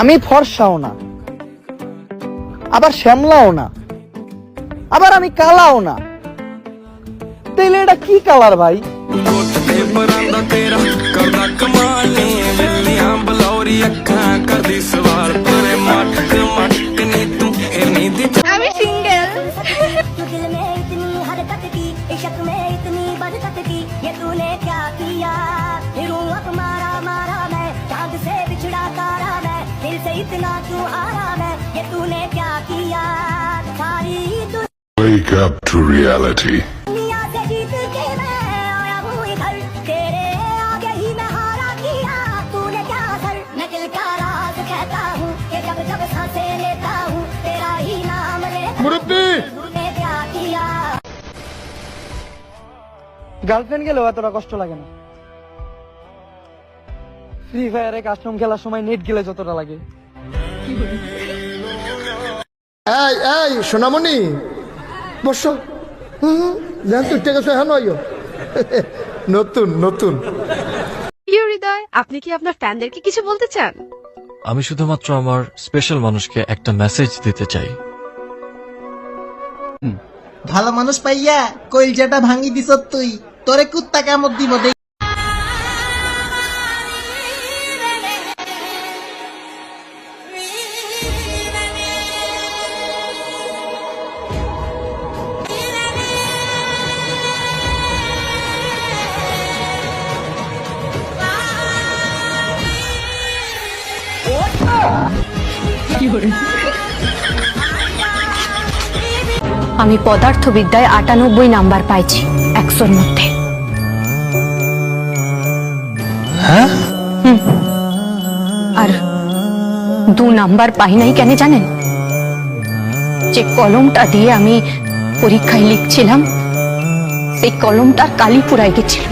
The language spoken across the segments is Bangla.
আমি ফর্সাও না, আবার শ্যামলাও না, আবার আমি কালাও না। তাইলে এটা কি কালার ভাই? আমি single. Wake up to reality. Girlfriend গেলেও এতটা কষ্ট লাগে না। ফ্রি ফায়ারে কাস্টম খেলার সময় নেট গেলে যতটা লাগে। এই এই সোনামণি বসো। জান তুই টেকে হ্যাঁ নয় নতুন নতুন। প্রিয় হৃদয়, আপনি কি আপনার ফ্যানদেরকে কিছু বলতে চান? আমি শুধুমাত্র আমার স্পেশাল মানুষকে একটা মেসেজ দিতে চাই। ভালো মানুষ পাইয়া কইলজাটা ভাঙি দিছ তুই, তোরে কুত্তা কামড় দিব দেখ। আমি পদার্থবিদ্যায় ৯৮ নাম্বার পাইছি ১০০-র মধ্যে। আর ২ নাম্বার পাই নাই কেন জানেন? যে কলমটা দিয়ে আমি পরীক্ষায় লিখছিলাম সেই কলমটার কালি পুরাই গেছিল।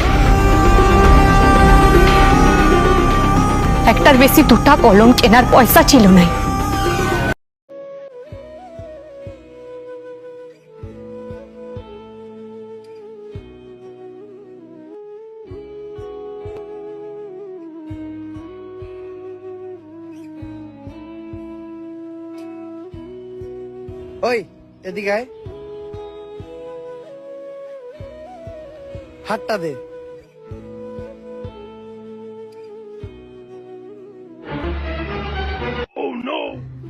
একটার বেশি ২টা কলম কেনার পয়সা ছিল নাই। ওই এদিকে আয়, হাতটা দে।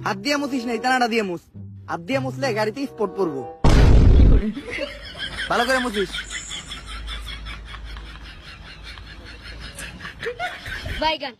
হাত দিয়ে মুছিস নাই, টানাটা দিয়ে মুছ। হাত দিয়ে মুছলে গাড়িতে স্পট পড়বো। ভালো করে মুছিস। বাইগান।